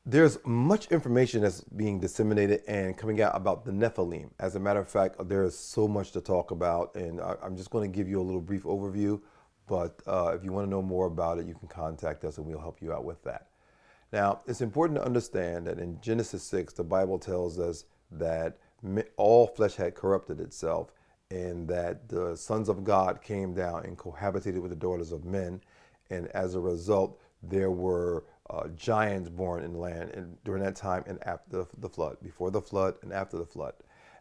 There's much information that's being disseminated and coming out about the Nephilim. As a matter of fact, there is so much to talk about, and I'm just going to give you a little brief overview. But if you want to know more about it, you can contact us and we'll help you out with that. Now, it's important to understand that in Genesis 6, the Bible tells us that all flesh had corrupted itself and that the sons of God came down and cohabitated with the daughters of men. And as a result, there were giants born in the land and during that time and after the flood, before the flood and after the flood.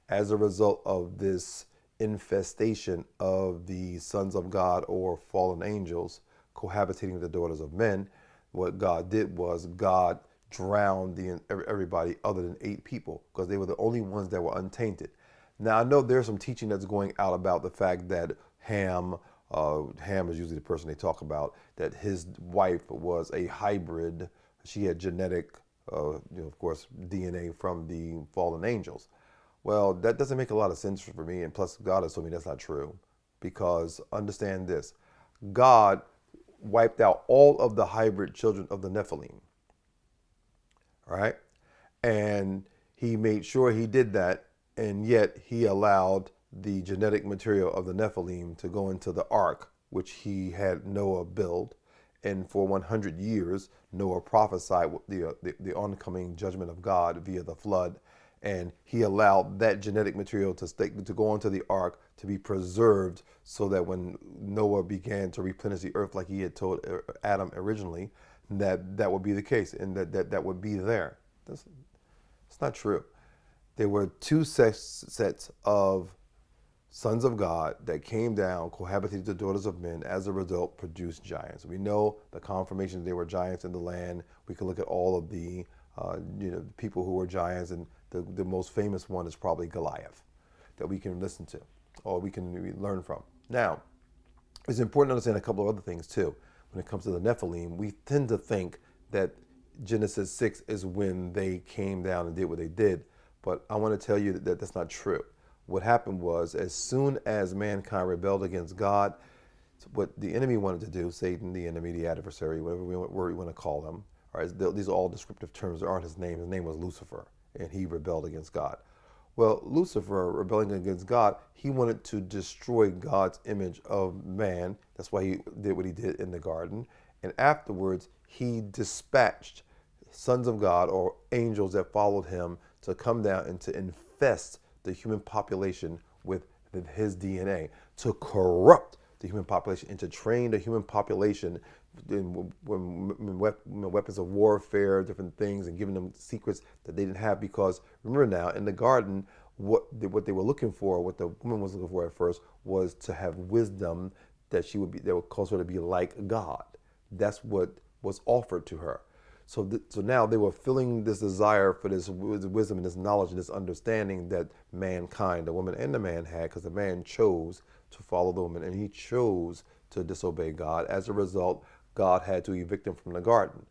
As a result of this infestation of the sons of God or fallen angels cohabitating with the daughters of men, what God did was God drowned everybody other than 8 people because they were the only ones that were untainted. Now I know there's some teaching that's going out about the fact that Ham is usually the person they talk about, that his wife was a hybrid. She had genetic, of course, DNA from the fallen angels. Well, that doesn't make a lot of sense for me, and plus God has told me that's not true. Because understand this, God wiped out all of the hybrid children of the Nephilim. All right? And he made sure he did that, and yet he allowed the genetic material of the Nephilim to go into the ark, which he had Noah build. And for 100 years, Noah prophesied the oncoming judgment of God via the flood. And he allowed that genetic material to go into the ark to be preserved so that when Noah began to replenish the earth like he had told Adam originally, that would be the case and that would be there. It's not true. There were two sets of sons of God that came down, cohabitated with the daughters of men, as a result produced giants. We know the confirmation they were giants in the land. We can look at all of the people who were giants, and the most famous one is probably Goliath, that we can listen to or we can learn from. Now, it's important to understand a couple of other things too. When it comes to the Nephilim, we tend to think that Genesis 6 is when they came down and did what they did, but I want to tell you that that's not true. What happened was, as soon as mankind rebelled against God, what the enemy wanted to do, Satan, the enemy, the adversary, whatever word we want to call him, all right, these are all descriptive terms. There aren't his name. His name was Lucifer, and he rebelled against God. Well, Lucifer, rebelling against God, he wanted to destroy God's image of man. That's why he did what he did in the garden. And afterwards, he dispatched sons of God or angels that followed him to come down and to infest the human population with his DNA, to corrupt the human population and to train the human population in weapons of warfare, different things, and giving them secrets that they didn't have. Because remember now, in the garden, what they were looking for, what the woman was looking for at first, was to have wisdom that would cause her to be like God. That's what was offered to her. So now they were feeling this desire for this wisdom and this knowledge and this understanding that mankind, the woman and the man, had, because the man chose to follow the woman and he chose to disobey God. As a result, God had to evict him from the garden.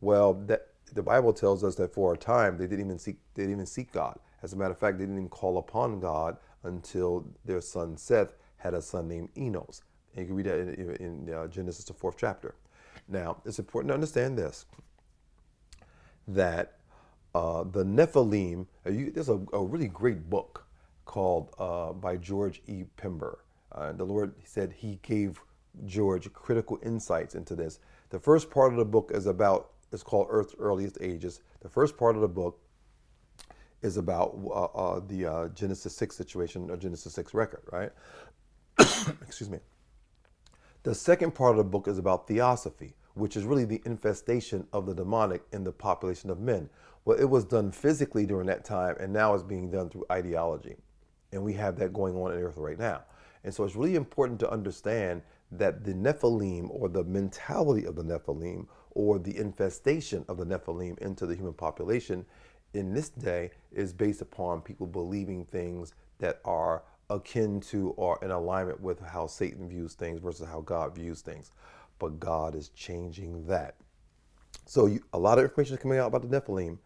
Well, the Bible tells us that for a time they didn't even seek God. As a matter of fact, they didn't even call upon God until their son Seth had a son named Enos. And you can read that in Genesis, the 4th chapter. Now, it's important to understand this, that the Nephilim, there's a really great book called by George E. Pember. The Lord said he gave George critical insights into this. The first part of the book is called Earth's Earliest Ages. The first part of the book is about the Genesis 6 situation, or Genesis 6 record, right? Excuse me. The second part of the book is about theosophy, which is really the infestation of the demonic in the population of men. Well, it was done physically during that time, and now it's being done through ideology. And we have that going on in the earth right now. And so it's really important to understand that the Nephilim, or the mentality of the Nephilim, or the infestation of the Nephilim into the human population in this day is based upon people believing things that are akin to or in alignment with how Satan views things versus how God views things. But God is changing that. So a lot of information is coming out about the Nephilim,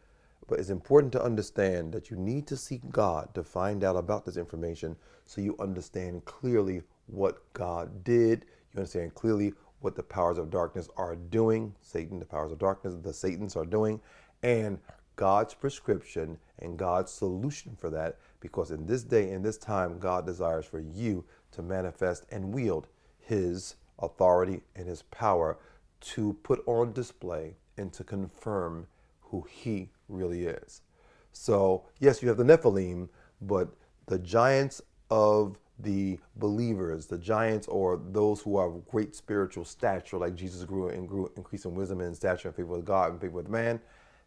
but it's important to understand that you need to seek God to find out about this information so you understand clearly what God did. You understand clearly what the powers of darkness are doing. Satan, the powers of darkness, the Satans are doing. and God's prescription and God's solution for that, because in this day, in this time, God desires for you to manifest and wield his authority and his power to put on display and to confirm who he really is. So, yes, you have the Nephilim, but the giants of the believers, the giants or those who are of great spiritual stature, like Jesus grew, increasing wisdom and stature and favor with God and favor with man,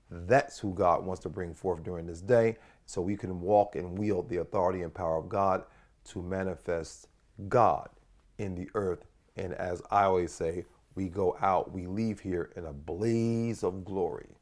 that's who God wants to bring forth during this day, so we can walk and wield the authority and power of God to manifest God in the earth. And as I always say, we go out, we leave here in a blaze of glory.